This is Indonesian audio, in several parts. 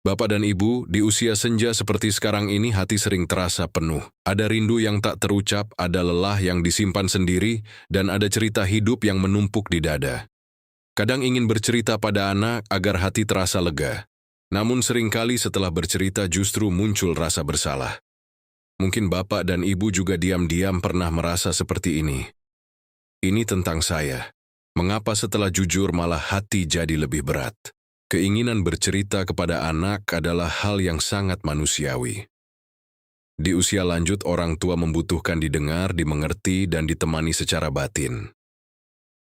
Bapak dan Ibu, di usia senja seperti sekarang ini hati sering terasa penuh. Ada rindu yang tak terucap, ada lelah yang disimpan sendiri, dan ada cerita hidup yang menumpuk di dada. Kadang ingin bercerita pada anak agar hati terasa lega. Namun seringkali setelah bercerita justru muncul rasa bersalah. Mungkin Bapak dan Ibu juga diam-diam pernah merasa seperti ini. Ini tentang saya. Mengapa setelah jujur malah hati jadi lebih berat? Keinginan bercerita kepada anak adalah hal yang sangat manusiawi. Di usia lanjut, orang tua membutuhkan didengar, dimengerti, dan ditemani secara batin.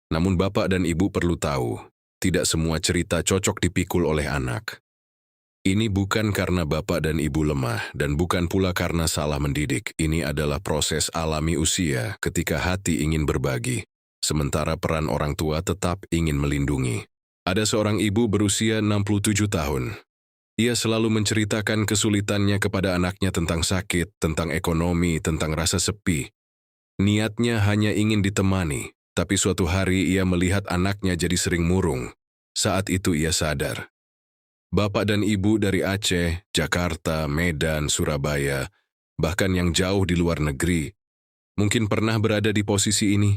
Namun Bapak dan Ibu perlu tahu, tidak semua cerita cocok dipikul oleh anak. Ini bukan karena Bapak dan Ibu lemah, dan bukan pula karena salah mendidik. Ini adalah proses alami usia ketika hati ingin berbagi, sementara peran orang tua tetap ingin melindungi. Ada seorang ibu berusia 67 tahun. Ia selalu menceritakan kesulitannya kepada anaknya tentang sakit, tentang ekonomi, tentang rasa sepi. Niatnya hanya ingin ditemani, tapi suatu hari ia melihat anaknya jadi sering murung. Saat itu ia sadar. Bapak dan Ibu dari Aceh, Jakarta, Medan, Surabaya, bahkan yang jauh di luar negeri, mungkin pernah berada di posisi ini,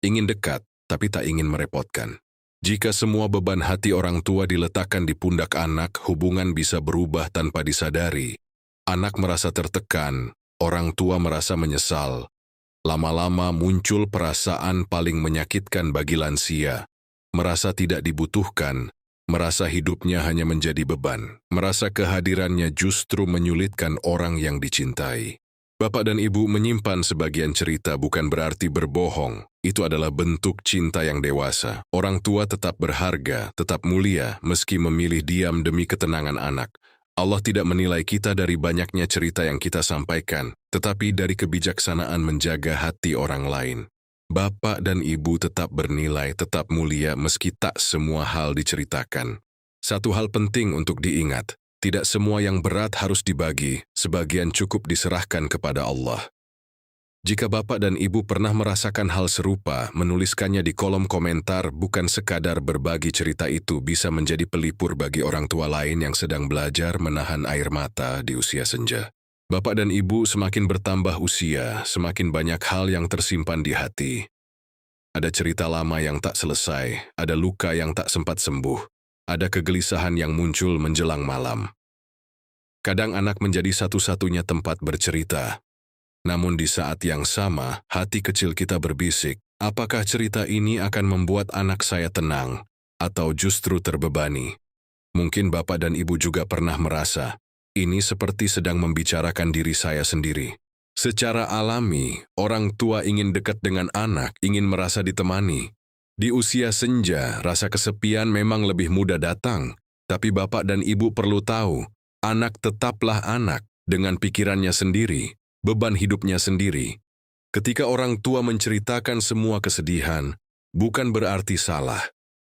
ingin dekat, tapi tak ingin merepotkan. Jika semua beban hati orang tua diletakkan di pundak anak, hubungan bisa berubah tanpa disadari. Anak merasa tertekan, orang tua merasa menyesal. Lama-lama muncul perasaan paling menyakitkan bagi lansia. Merasa tidak dibutuhkan, merasa hidupnya hanya menjadi beban, merasa kehadirannya justru menyulitkan orang yang dicintai. Bapak dan Ibu menyimpan sebagian cerita bukan berarti berbohong. Itu adalah bentuk cinta yang dewasa. Orang tua tetap berharga, tetap mulia, meski memilih diam demi ketenangan anak. Allah tidak menilai kita dari banyaknya cerita yang kita sampaikan, tetapi dari kebijaksanaan menjaga hati orang lain. Bapak dan Ibu tetap bernilai, tetap mulia meski tak semua hal diceritakan. Satu hal penting untuk diingat, tidak semua yang berat harus dibagi, sebagian cukup diserahkan kepada Allah. Jika Bapak dan Ibu pernah merasakan hal serupa, menuliskannya di kolom komentar. Bukan sekadar berbagi cerita, itu bisa menjadi pelipur bagi orang tua lain yang sedang belajar menahan air mata di usia senja. Bapak dan Ibu semakin bertambah usia, semakin banyak hal yang tersimpan di hati. Ada cerita lama yang tak selesai, ada luka yang tak sempat sembuh, ada kegelisahan yang muncul menjelang malam. Kadang anak menjadi satu-satunya tempat bercerita. Namun di saat yang sama, hati kecil kita berbisik, apakah cerita ini akan membuat anak saya tenang, atau justru terbebani? Mungkin Bapak dan Ibu juga pernah merasa, ini seperti sedang membicarakan diri saya sendiri. Secara alami, orang tua ingin dekat dengan anak, ingin merasa ditemani. Di usia senja, rasa kesepian memang lebih mudah datang, tapi Bapak dan Ibu perlu tahu, anak tetaplah anak dengan pikirannya sendiri. Beban hidupnya sendiri. Ketika orang tua menceritakan semua kesedihan, bukan berarti salah.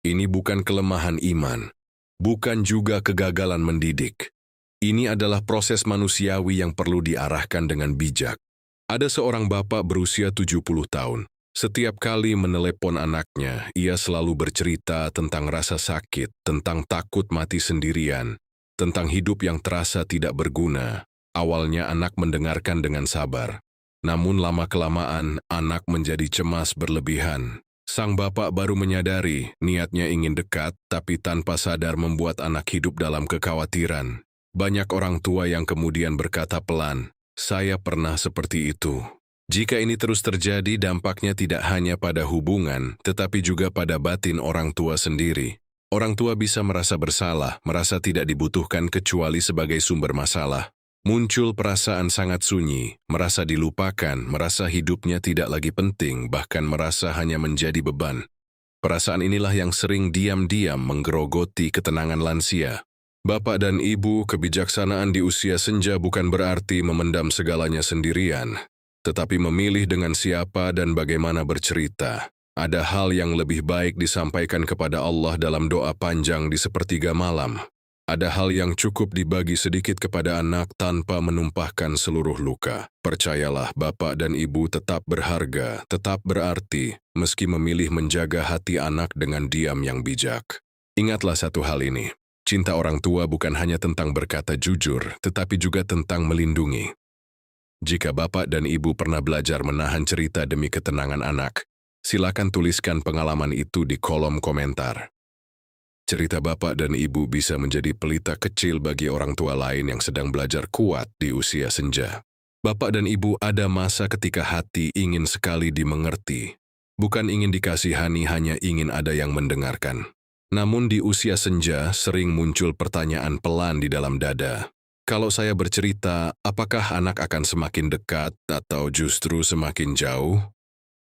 Ini bukan kelemahan iman, bukan juga kegagalan mendidik. Ini adalah proses manusiawi yang perlu diarahkan dengan bijak. Ada seorang bapak berusia 70 tahun. Setiap kali menelepon anaknya, ia selalu bercerita tentang rasa sakit, tentang takut mati sendirian, tentang hidup yang terasa tidak berguna. Awalnya anak mendengarkan dengan sabar. Namun lama-kelamaan, anak menjadi cemas berlebihan. Sang bapak baru menyadari, niatnya ingin dekat, tapi tanpa sadar membuat anak hidup dalam kekhawatiran. Banyak orang tua yang kemudian berkata pelan, "Saya pernah seperti itu." Jika ini terus terjadi, dampaknya tidak hanya pada hubungan, tetapi juga pada batin orang tua sendiri. Orang tua bisa merasa bersalah, merasa tidak dibutuhkan kecuali sebagai sumber masalah. Muncul perasaan sangat sunyi, merasa dilupakan, merasa hidupnya tidak lagi penting, bahkan merasa hanya menjadi beban. Perasaan inilah yang sering diam-diam menggerogoti ketenangan lansia. Bapak dan Ibu, kebijaksanaan di usia senja bukan berarti memendam segalanya sendirian, tetapi memilih dengan siapa dan bagaimana bercerita. Ada hal yang lebih baik disampaikan kepada Allah dalam doa panjang di sepertiga malam. Ada hal yang cukup dibagi sedikit kepada anak tanpa menumpahkan seluruh luka. Percayalah, Bapak dan Ibu tetap berharga, tetap berarti, meski memilih menjaga hati anak dengan diam yang bijak. Ingatlah satu hal ini, Cinta orang tua bukan hanya tentang berkata jujur, tetapi juga tentang melindungi. Jika bapak dan ibu pernah belajar menahan cerita demi ketenangan anak, silakan tuliskan pengalaman itu di kolom komentar. Cerita bapak dan ibu bisa menjadi pelita kecil bagi orang tua lain yang sedang belajar kuat di usia senja. Bapak dan ibu ada masa ketika hati ingin sekali dimengerti. Bukan ingin dikasihani, hanya ingin ada yang mendengarkan. Namun di usia senja sering muncul pertanyaan pelan di dalam dada. Kalau saya bercerita, apakah anak akan semakin dekat atau justru semakin jauh?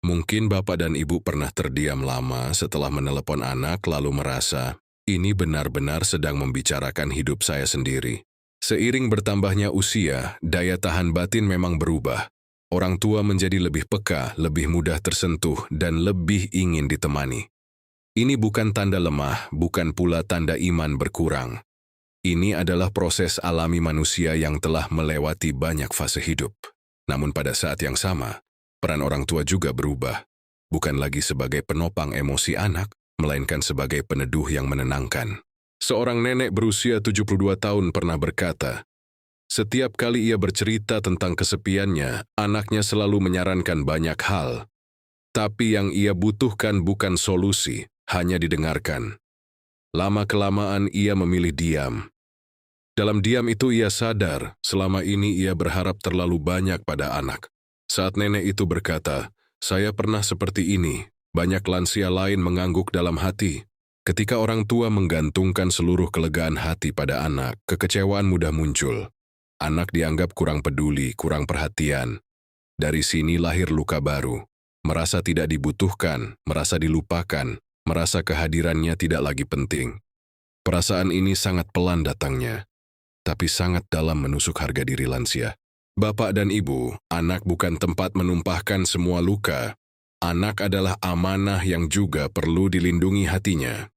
Mungkin bapak dan ibu pernah terdiam lama setelah menelepon anak lalu merasa, ini benar-benar sedang membicarakan hidup saya sendiri. Seiring bertambahnya usia, daya tahan batin memang berubah. Orang tua menjadi lebih peka, lebih mudah tersentuh, dan lebih ingin ditemani. Ini bukan tanda lemah, bukan pula tanda iman berkurang. Ini adalah proses alami manusia yang telah melewati banyak fase hidup. Namun pada saat yang sama, peran orang tua juga berubah. Bukan lagi sebagai penopang emosi anak, melainkan sebagai peneduh yang menenangkan. Seorang nenek berusia 72 tahun pernah berkata, setiap kali ia bercerita tentang kesepiannya, anaknya selalu menyarankan banyak hal. Tapi yang ia butuhkan bukan solusi, hanya didengarkan. Lama-kelamaan ia memilih diam. Dalam diam itu ia sadar, selama ini ia berharap terlalu banyak pada anak. Saat nenek itu berkata, saya pernah seperti ini, banyak lansia lain mengangguk dalam hati. Ketika orang tua menggantungkan seluruh kelegaan hati pada anak, kekecewaan mudah muncul. Anak dianggap kurang peduli, kurang perhatian. Dari sini lahir luka baru. Merasa tidak dibutuhkan, merasa dilupakan, merasa kehadirannya tidak lagi penting. Perasaan ini sangat pelan datangnya, tapi sangat dalam menusuk harga diri lansia. Bapak dan ibu, anak bukan tempat menumpahkan semua luka. Anak adalah amanah yang juga perlu dilindungi hatinya.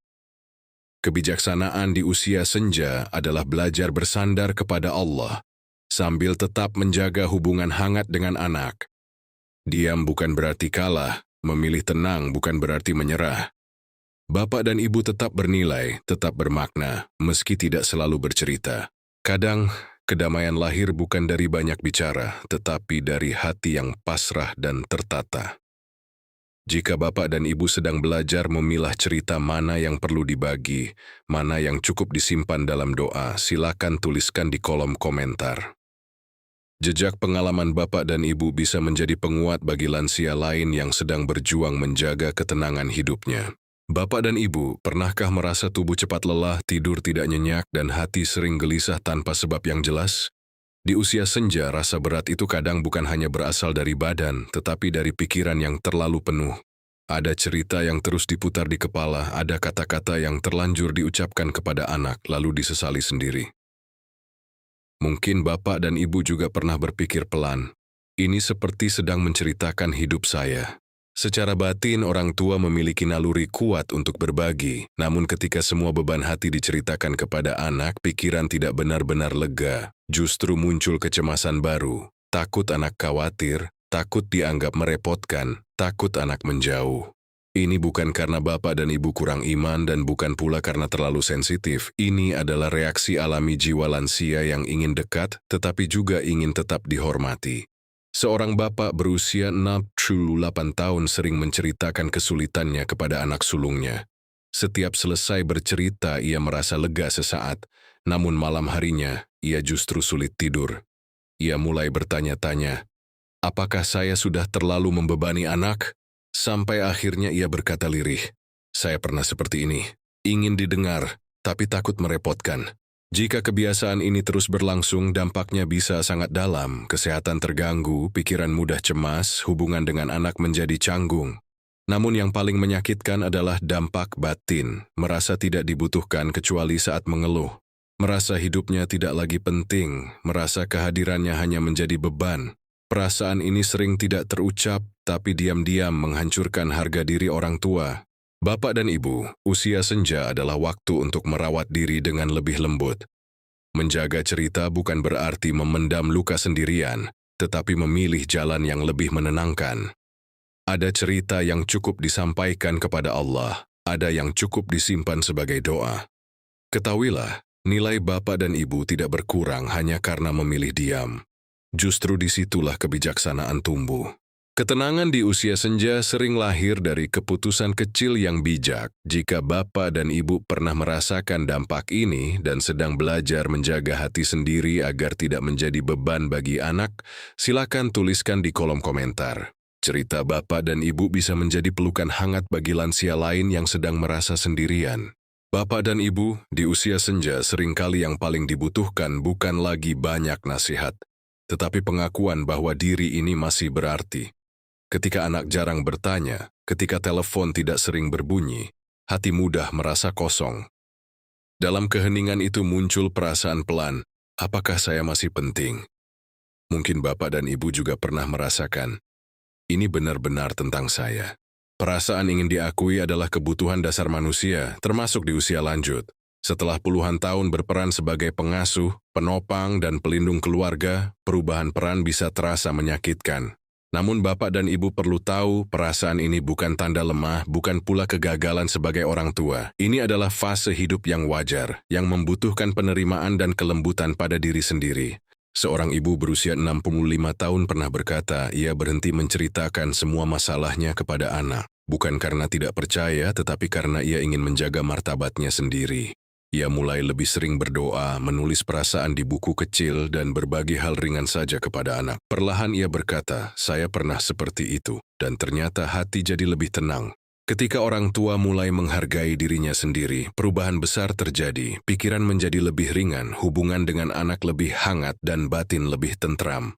Kebijaksanaan di usia senja adalah belajar bersandar kepada Allah, sambil tetap menjaga hubungan hangat dengan anak. Diam bukan berarti kalah, memilih tenang bukan berarti menyerah. Bapak dan ibu tetap bernilai, tetap bermakna, meski tidak selalu bercerita. Kadang, kedamaian lahir bukan dari banyak bicara, tetapi dari hati yang pasrah dan tertata. Jika bapak dan ibu sedang belajar memilah cerita mana yang perlu dibagi, mana yang cukup disimpan dalam doa, silakan tuliskan di kolom komentar. Jejak pengalaman bapak dan ibu bisa menjadi penguat bagi lansia lain yang sedang berjuang menjaga ketenangan hidupnya. Bapak dan ibu, pernahkah merasa tubuh cepat lelah, tidur tidak nyenyak, dan hati sering gelisah tanpa sebab yang jelas? Di usia senja, rasa berat itu kadang bukan hanya berasal dari badan, tetapi dari pikiran yang terlalu penuh. Ada cerita yang terus diputar di kepala, ada kata-kata yang terlanjur diucapkan kepada anak, lalu disesali sendiri. Mungkin bapak dan ibu juga pernah berpikir pelan, ini seperti sedang menceritakan hidup saya. Secara batin, orang tua memiliki naluri kuat untuk berbagi, namun ketika semua beban hati diceritakan kepada anak, pikiran tidak benar-benar lega. Justru muncul kecemasan baru, takut anak khawatir, takut dianggap merepotkan, takut anak menjauh. Ini bukan karena bapak dan ibu kurang iman dan bukan pula karena terlalu sensitif. Ini adalah reaksi alami jiwa lansia yang ingin dekat, tetapi juga ingin tetap dihormati. Seorang bapak berusia 68 tahun sering menceritakan kesulitannya kepada anak sulungnya. Setiap selesai bercerita, ia merasa lega sesaat, namun malam harinya, ia justru sulit tidur. Ia mulai bertanya-tanya, apakah saya sudah terlalu membebani anak? Sampai akhirnya ia berkata lirih, saya pernah seperti ini, ingin didengar, tapi takut merepotkan. Jika kebiasaan ini terus berlangsung, dampaknya bisa sangat dalam, kesehatan terganggu, pikiran mudah cemas, hubungan dengan anak menjadi canggung. Namun yang paling menyakitkan adalah dampak batin, merasa tidak dibutuhkan kecuali saat mengeluh. Merasa hidupnya tidak lagi penting, merasa kehadirannya hanya menjadi beban. Perasaan ini sering tidak terucap, tapi diam-diam menghancurkan harga diri orang tua. Bapak dan ibu, usia senja adalah waktu untuk merawat diri dengan lebih lembut. Menjaga cerita bukan berarti memendam luka sendirian, tetapi memilih jalan yang lebih menenangkan. Ada cerita yang cukup disampaikan kepada Allah, ada yang cukup disimpan sebagai doa. Ketahuilah, Nilai bapak dan ibu tidak berkurang hanya karena memilih diam. Justru disitulah kebijaksanaan tumbuh. Ketenangan di usia senja sering lahir dari keputusan kecil yang bijak. Jika bapak dan ibu pernah merasakan dampak ini dan sedang belajar menjaga hati sendiri agar tidak menjadi beban bagi anak, silakan tuliskan di kolom komentar. Cerita bapak dan ibu bisa menjadi pelukan hangat bagi lansia lain yang sedang merasa sendirian. Bapak dan ibu di usia senja seringkali yang paling dibutuhkan bukan lagi banyak nasihat, tetapi pengakuan bahwa diri ini masih berarti. Ketika anak jarang bertanya, ketika telepon tidak sering berbunyi, hati mudah merasa kosong. Dalam keheningan itu muncul perasaan pelan, apakah saya masih penting? Mungkin bapak dan ibu juga pernah merasakan, ini benar-benar tentang saya. Perasaan ingin diakui adalah kebutuhan dasar manusia, termasuk di usia lanjut. Setelah puluhan tahun berperan sebagai pengasuh, penopang, dan pelindung keluarga, perubahan peran bisa terasa menyakitkan. Namun bapak dan ibu perlu tahu, perasaan ini bukan tanda lemah, bukan pula kegagalan sebagai orang tua. Ini adalah fase hidup yang wajar, yang membutuhkan penerimaan dan kelembutan pada diri sendiri. Seorang ibu berusia 65 tahun pernah berkata, ia berhenti menceritakan semua masalahnya kepada anak. Bukan karena tidak percaya, tetapi karena ia ingin menjaga martabatnya sendiri. Ia mulai lebih sering berdoa, menulis perasaan di buku kecil, dan berbagi hal ringan saja kepada anak. Perlahan ia berkata, saya pernah seperti itu, dan ternyata hati jadi lebih tenang. Ketika orang tua mulai menghargai dirinya sendiri, perubahan besar terjadi, pikiran menjadi lebih ringan, hubungan dengan anak lebih hangat, dan batin lebih tentram.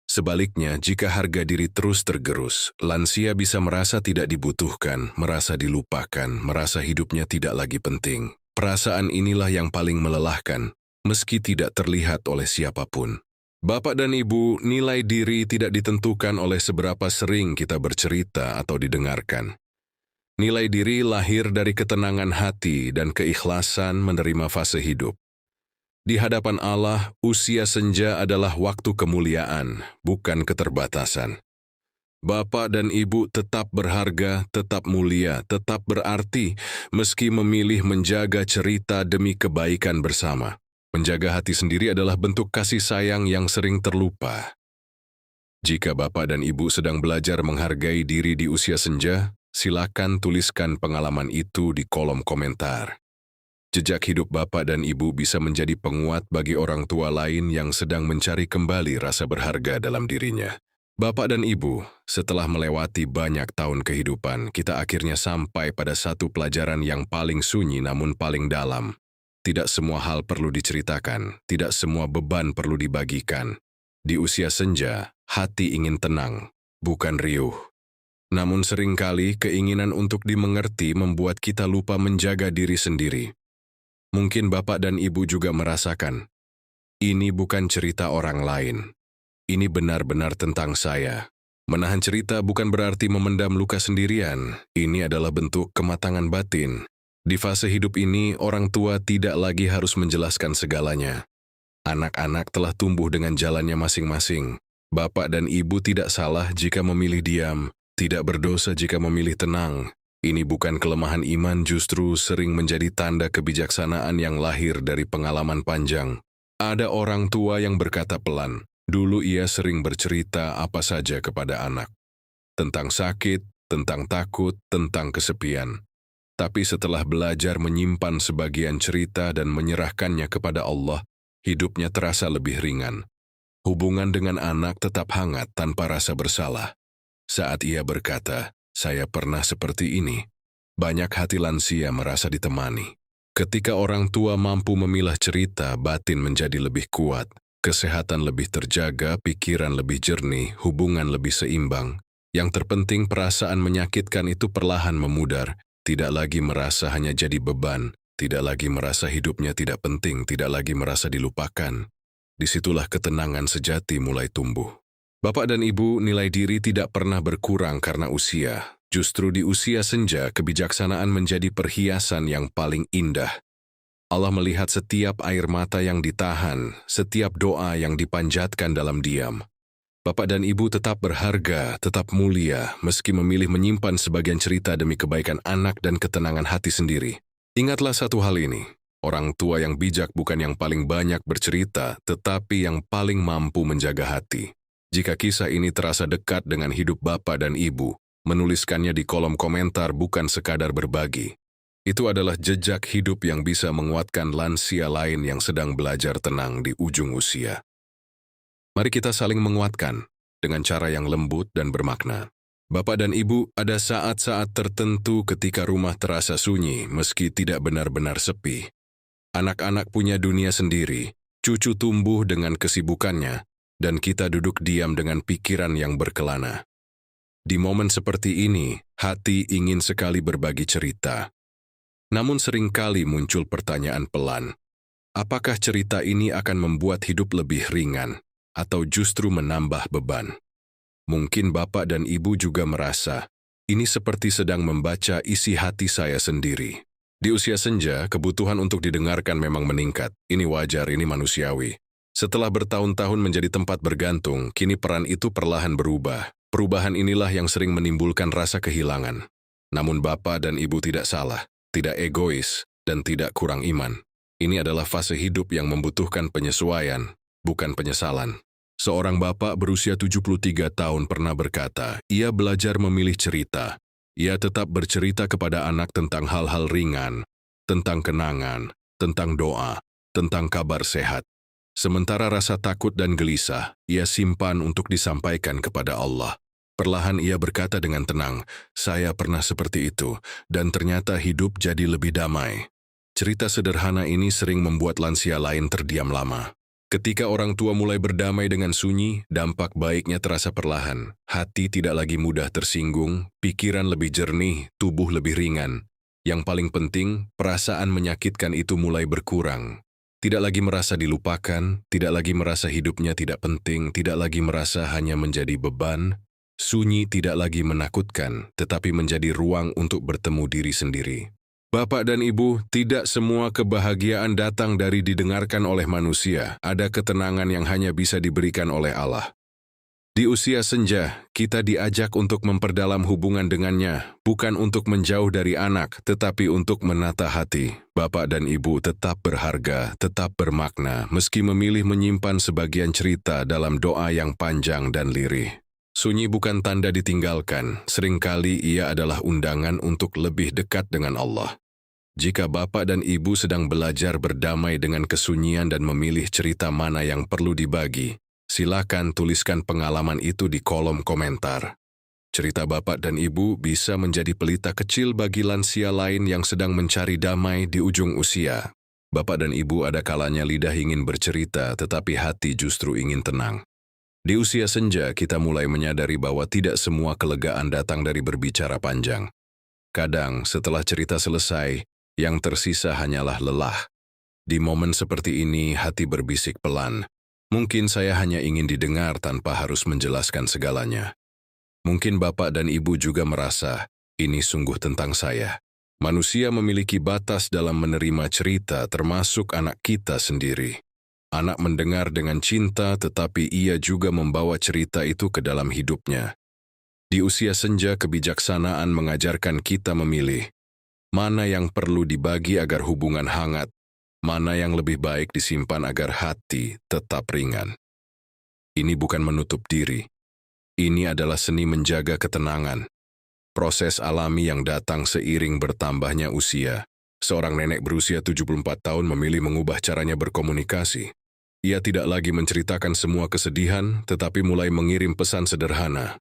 Sebaliknya, jika harga diri terus tergerus, lansia bisa merasa tidak dibutuhkan, merasa dilupakan, merasa hidupnya tidak lagi penting. Perasaan inilah yang paling melelahkan, meski tidak terlihat oleh siapapun. Bapak dan ibu, nilai diri tidak ditentukan oleh seberapa sering kita bercerita atau didengarkan. Nilai diri lahir dari ketenangan hati dan keikhlasan menerima fase hidup. Di hadapan Allah, usia senja adalah waktu kemuliaan, bukan keterbatasan. Bapak dan ibu tetap berharga, tetap mulia, tetap berarti, meski memilih menjaga cerita demi kebaikan bersama. Menjaga hati sendiri adalah bentuk kasih sayang yang sering terlupa. Jika bapak dan ibu sedang belajar menghargai diri di usia senja, silakan tuliskan pengalaman itu di kolom komentar. Jejak hidup bapak dan ibu bisa menjadi penguat bagi orang tua lain yang sedang mencari kembali rasa berharga dalam dirinya. Bapak dan ibu, setelah melewati banyak tahun kehidupan, kita akhirnya sampai pada satu pelajaran yang paling sunyi namun paling dalam. Tidak semua hal perlu diceritakan, tidak semua beban perlu dibagikan. Di usia senja, hati ingin tenang, bukan riuh. Namun seringkali keinginan untuk dimengerti membuat kita lupa menjaga diri sendiri. Mungkin bapak dan ibu juga merasakan, ini bukan cerita orang lain. Ini benar-benar tentang saya. Menahan cerita bukan berarti memendam luka sendirian. Ini adalah bentuk kematangan batin. Di fase hidup ini, orang tua tidak lagi harus menjelaskan segalanya. Anak-anak telah tumbuh dengan jalannya masing-masing. Bapak dan ibu tidak salah jika memilih diam, tidak berdosa jika memilih tenang. Ini bukan kelemahan iman, justru sering menjadi tanda kebijaksanaan yang lahir dari pengalaman panjang. Ada orang tua yang berkata pelan, dulu ia sering bercerita apa saja kepada anak. Tentang sakit, tentang takut, tentang kesepian. Tapi setelah belajar menyimpan sebagian cerita dan menyerahkannya kepada Allah, hidupnya terasa lebih ringan. Hubungan dengan anak tetap hangat tanpa rasa bersalah. Saat ia berkata, saya pernah seperti ini, banyak hati lansia merasa ditemani. Ketika orang tua mampu memilah cerita, batin menjadi lebih kuat. Kesehatan lebih terjaga, pikiran lebih jernih, hubungan lebih seimbang. Yang terpenting perasaan menyakitkan itu perlahan memudar, tidak lagi merasa hanya jadi beban, tidak lagi merasa hidupnya tidak penting, tidak lagi merasa dilupakan. Disitulah ketenangan sejati mulai tumbuh. Bapak dan ibu, nilai diri tidak pernah berkurang karena usia. Justru di usia senja, kebijaksanaan menjadi perhiasan yang paling indah. Allah melihat setiap air mata yang ditahan, setiap doa yang dipanjatkan dalam diam. Bapak dan ibu tetap berharga, tetap mulia, meski memilih menyimpan sebagian cerita demi kebaikan anak dan ketenangan hati sendiri. Ingatlah satu hal ini, Orang tua yang bijak bukan yang paling banyak bercerita, tetapi yang paling mampu menjaga hati. Jika kisah ini terasa dekat dengan hidup Bapak dan Ibu, menuliskannya di kolom komentar bukan sekadar berbagi. Itu adalah jejak hidup yang bisa menguatkan lansia lain yang sedang belajar tenang di ujung usia. Mari kita saling menguatkan dengan cara yang lembut dan bermakna. Bapak dan Ibu, ada saat-saat tertentu ketika rumah terasa sunyi meski tidak benar-benar sepi. Anak-anak punya dunia sendiri, cucu tumbuh dengan kesibukannya, dan kita duduk diam dengan pikiran yang berkelana. Di momen seperti ini, hati ingin sekali berbagi cerita. Namun seringkali muncul pertanyaan pelan, apakah cerita ini akan membuat hidup lebih ringan, atau justru menambah beban? Mungkin Bapak dan Ibu juga merasa, ini seperti sedang membaca isi hati saya sendiri. Di usia senja, kebutuhan untuk didengarkan memang meningkat. Ini wajar, ini manusiawi. Setelah bertahun-tahun menjadi tempat bergantung, kini peran itu perlahan berubah. Perubahan inilah yang sering menimbulkan rasa kehilangan. Namun Bapak dan Ibu tidak salah, tidak egois, dan tidak kurang iman. Ini adalah fase hidup yang membutuhkan penyesuaian, bukan penyesalan. Seorang bapak berusia 73 tahun pernah berkata, ia belajar memilih cerita. Ia tetap bercerita kepada anak tentang hal-hal ringan, tentang kenangan, tentang doa, tentang kabar sehat. Sementara rasa takut dan gelisah, ia simpan untuk disampaikan kepada Allah. Perlahan ia berkata dengan tenang, saya pernah seperti itu, dan ternyata hidup jadi lebih damai. Cerita sederhana ini sering membuat lansia lain terdiam lama. Ketika orang tua mulai berdamai dengan sunyi, dampak baiknya terasa perlahan. Hati tidak lagi mudah tersinggung, pikiran lebih jernih, tubuh lebih ringan. Yang paling penting, perasaan menyakitkan itu mulai berkurang. Tidak lagi merasa dilupakan, tidak lagi merasa hidupnya tidak penting, tidak lagi merasa hanya menjadi beban. Sunyi tidak lagi menakutkan, tetapi menjadi ruang untuk bertemu diri sendiri. Bapak dan Ibu, tidak semua kebahagiaan datang dari didengarkan oleh manusia. Ada ketenangan yang hanya bisa diberikan oleh Allah. Di usia senja, kita diajak untuk memperdalam hubungan dengannya, bukan untuk menjauh dari anak, tetapi untuk menata hati. Bapak dan Ibu tetap berharga, tetap bermakna, meski memilih menyimpan sebagian cerita dalam doa yang panjang dan lirih. Sunyi bukan tanda ditinggalkan, seringkali ia adalah undangan untuk lebih dekat dengan Allah. Jika Bapak dan Ibu sedang belajar berdamai dengan kesunyian dan memilih cerita mana yang perlu dibagi, silakan tuliskan pengalaman itu di kolom komentar. Cerita Bapak dan Ibu bisa menjadi pelita kecil bagi lansia lain yang sedang mencari damai di ujung usia. Bapak dan Ibu ada kalanya lidah ingin bercerita, tetapi hati justru ingin tenang. Di usia senja, kita mulai menyadari bahwa tidak semua kelegaan datang dari berbicara panjang. Kadang, setelah cerita selesai, yang tersisa hanyalah lelah. Di momen seperti ini, hati berbisik pelan. Mungkin saya hanya ingin didengar tanpa harus menjelaskan segalanya. Mungkin Bapak dan Ibu juga merasa, ini sungguh tentang saya. Manusia memiliki batas dalam menerima cerita, termasuk anak kita sendiri. Anak mendengar dengan cinta, tetapi ia juga membawa cerita itu ke dalam hidupnya. Di usia senja, kebijaksanaan mengajarkan kita memilih. Mana yang perlu dibagi agar hubungan hangat, mana yang lebih baik disimpan agar hati tetap ringan. Ini bukan menutup diri. Ini adalah seni menjaga ketenangan. Proses alami yang datang seiring bertambahnya usia. Seorang nenek berusia 74 tahun memilih mengubah caranya berkomunikasi. Ia tidak lagi menceritakan semua kesedihan, tetapi mulai mengirim pesan sederhana.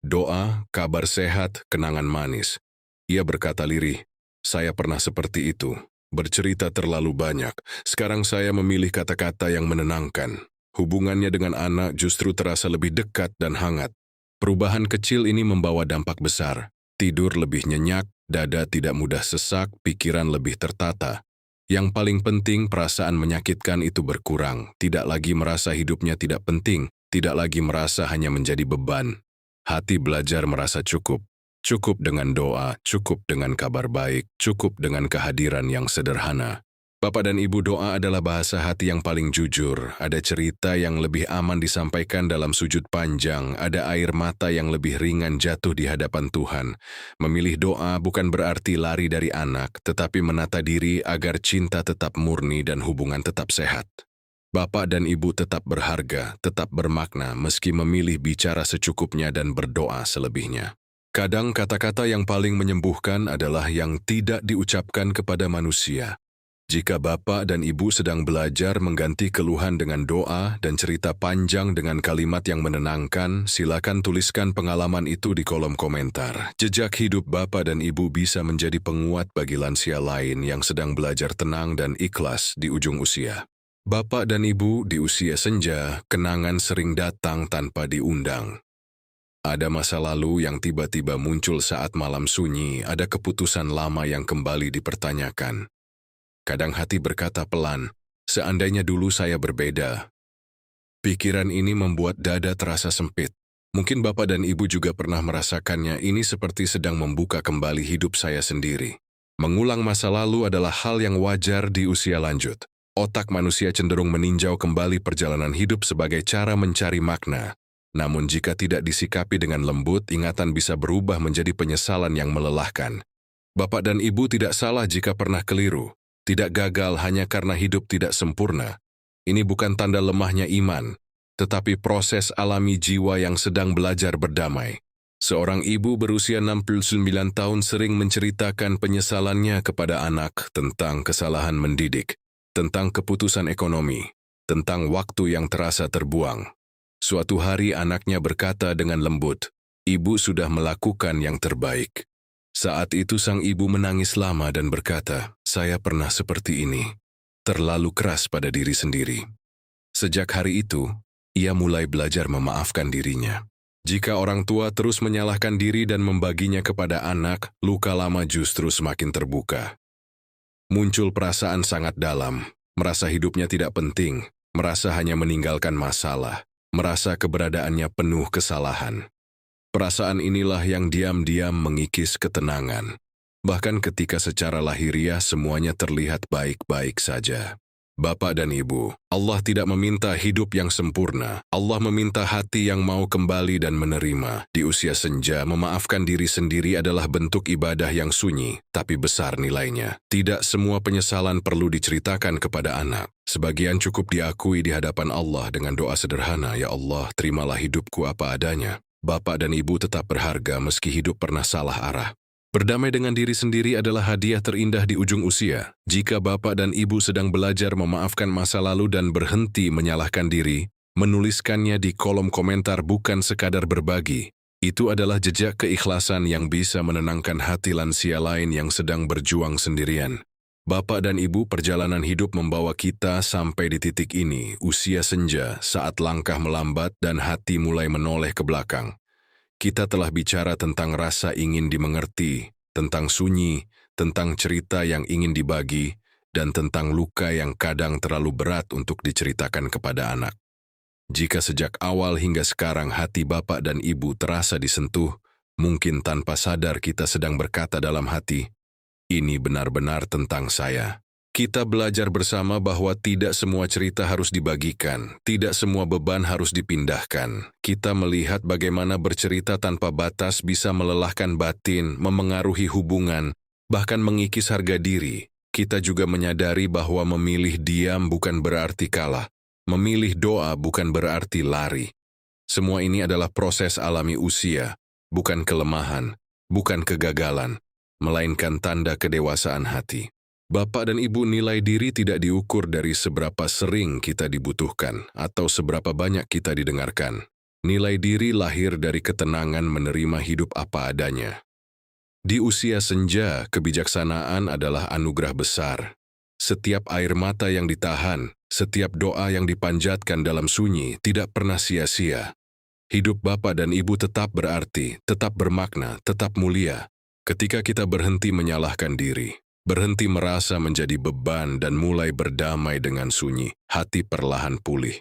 Doa, kabar sehat, kenangan manis. Ia berkata lirih, saya pernah seperti itu, bercerita terlalu banyak. Sekarang saya memilih kata-kata yang menenangkan. Hubungannya dengan anak justru terasa lebih dekat dan hangat. Perubahan kecil ini membawa dampak besar. Tidur lebih nyenyak, dada tidak mudah sesak, pikiran lebih tertata. Yang paling penting, perasaan menyakitkan itu berkurang. Tidak lagi merasa hidupnya tidak penting, tidak lagi merasa hanya menjadi beban. Hati belajar merasa cukup. Cukup dengan doa, cukup dengan kabar baik, cukup dengan kehadiran yang sederhana. Bapak dan Ibu, doa adalah bahasa hati yang paling jujur. Ada cerita yang lebih aman disampaikan dalam sujud panjang, ada air mata yang lebih ringan jatuh di hadapan Tuhan. Memilih doa bukan berarti lari dari anak, tetapi menata diri agar cinta tetap murni dan hubungan tetap sehat. Bapak dan Ibu tetap berharga, tetap bermakna meski memilih bicara secukupnya dan berdoa selebihnya. Kadang kata-kata yang paling menyembuhkan adalah yang tidak diucapkan kepada manusia. Jika Bapak dan Ibu sedang belajar mengganti keluhan dengan doa dan cerita panjang dengan kalimat yang menenangkan, silakan tuliskan pengalaman itu di kolom komentar. Jejak hidup Bapak dan Ibu bisa menjadi penguat bagi lansia lain yang sedang belajar tenang dan ikhlas di ujung usia. Bapak dan Ibu, di usia senja, kenangan sering datang tanpa diundang. Ada masa lalu yang tiba-tiba muncul saat malam sunyi, ada keputusan lama yang kembali dipertanyakan. Kadang hati berkata pelan, seandainya dulu saya berbeda. Pikiran ini membuat dada terasa sempit. Mungkin Bapak dan Ibu juga pernah merasakannya, ini seperti sedang membuka kembali hidup saya sendiri. Mengulang masa lalu adalah hal yang wajar di usia lanjut. Otak manusia cenderung meninjau kembali perjalanan hidup sebagai cara mencari makna. Namun jika tidak disikapi dengan lembut, ingatan bisa berubah menjadi penyesalan yang melelahkan. Bapak dan Ibu tidak salah jika pernah keliru. Tidak gagal hanya karena hidup tidak sempurna. Ini bukan tanda lemahnya iman, tetapi proses alami jiwa yang sedang belajar berdamai. Seorang ibu berusia 69 tahun sering menceritakan penyesalannya kepada anak tentang kesalahan mendidik, tentang keputusan ekonomi, tentang waktu yang terasa terbuang. Suatu hari anaknya berkata dengan lembut, "Ibu sudah melakukan yang terbaik." Saat itu sang ibu menangis lama dan berkata, "Saya pernah seperti ini, terlalu keras pada diri sendiri." Sejak hari itu, ia mulai belajar memaafkan dirinya. Jika orang tua terus menyalahkan diri dan membaginya kepada anak, luka lama justru semakin terbuka. Muncul perasaan sangat dalam, merasa hidupnya tidak penting, merasa hanya meninggalkan masalah, merasa keberadaannya penuh kesalahan. Perasaan inilah yang diam-diam mengikis ketenangan. Bahkan ketika secara lahiriah semuanya terlihat baik-baik saja. Bapak dan Ibu, Allah tidak meminta hidup yang sempurna. Allah meminta hati yang mau kembali dan menerima. Di usia senja, memaafkan diri sendiri adalah bentuk ibadah yang sunyi, tapi besar nilainya. Tidak semua penyesalan perlu diceritakan kepada anak. Sebagian cukup diakui di hadapan Allah dengan doa sederhana, "Ya Allah, terimalah hidupku apa adanya." Bapak dan Ibu tetap berharga meski hidup pernah salah arah. Berdamai dengan diri sendiri adalah hadiah terindah di ujung usia. Jika Bapak dan Ibu sedang belajar memaafkan masa lalu dan berhenti menyalahkan diri, menuliskannya di kolom komentar bukan sekadar berbagi. Itu adalah jejak keikhlasan yang bisa menenangkan hati lansia lain yang sedang berjuang sendirian. Bapak dan Ibu, perjalanan hidup membawa kita sampai di titik ini, usia senja, saat langkah melambat dan hati mulai menoleh ke belakang. Kita telah bicara tentang rasa ingin dimengerti, tentang sunyi, tentang cerita yang ingin dibagi, dan tentang luka yang kadang terlalu berat untuk diceritakan kepada anak. Jika sejak awal hingga sekarang hati Bapak dan Ibu terasa disentuh, mungkin tanpa sadar kita sedang berkata dalam hati, "Ini benar-benar tentang saya." Kita belajar bersama bahwa tidak semua cerita harus dibagikan, tidak semua beban harus dipindahkan. Kita melihat bagaimana bercerita tanpa batas bisa melelahkan batin, memengaruhi hubungan, bahkan mengikis harga diri. Kita juga menyadari bahwa memilih diam bukan berarti kalah, memilih doa bukan berarti lari. Semua ini adalah proses alami usia, bukan kelemahan, bukan kegagalan, melainkan tanda kedewasaan hati. Bapak dan Ibu, nilai diri tidak diukur dari seberapa sering kita dibutuhkan atau seberapa banyak kita didengarkan. Nilai diri lahir dari ketenangan menerima hidup apa adanya. Di usia senja, kebijaksanaan adalah anugerah besar. Setiap air mata yang ditahan, setiap doa yang dipanjatkan dalam sunyi tidak pernah sia-sia. Hidup Bapak dan Ibu tetap berarti, tetap bermakna, tetap mulia. Ketika kita berhenti menyalahkan diri, berhenti merasa menjadi beban dan mulai berdamai dengan sunyi, hati perlahan pulih.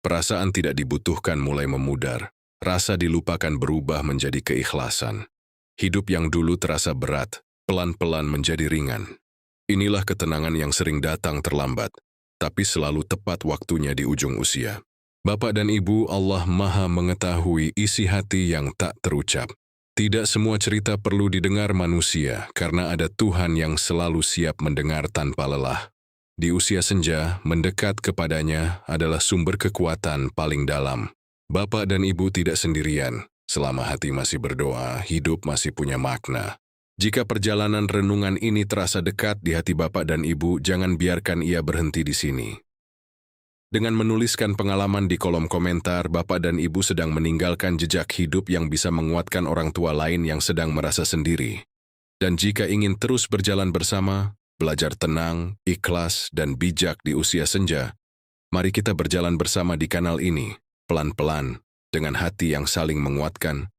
Perasaan tidak dibutuhkan mulai memudar, rasa dilupakan berubah menjadi keikhlasan. Hidup yang dulu terasa berat, pelan-pelan menjadi ringan. Inilah ketenangan yang sering datang terlambat, tapi selalu tepat waktunya di ujung usia. Bapak dan Ibu, Allah Maha mengetahui isi hati yang tak terucap. Tidak semua cerita perlu didengar manusia, karena ada Tuhan yang selalu siap mendengar tanpa lelah. Di usia senja, mendekat kepadanya adalah sumber kekuatan paling dalam. Bapak dan Ibu tidak sendirian. Selama hati masih berdoa, hidup masih punya makna. Jika perjalanan renungan ini terasa dekat di hati Bapak dan Ibu, jangan biarkan ia berhenti di sini. Dengan menuliskan pengalaman di kolom komentar, Bapak dan Ibu sedang meninggalkan jejak hidup yang bisa menguatkan orang tua lain yang sedang merasa sendiri. Dan jika ingin terus berjalan bersama, belajar tenang, ikhlas, dan bijak di usia senja, mari kita berjalan bersama di kanal ini, pelan-pelan, dengan hati yang saling menguatkan,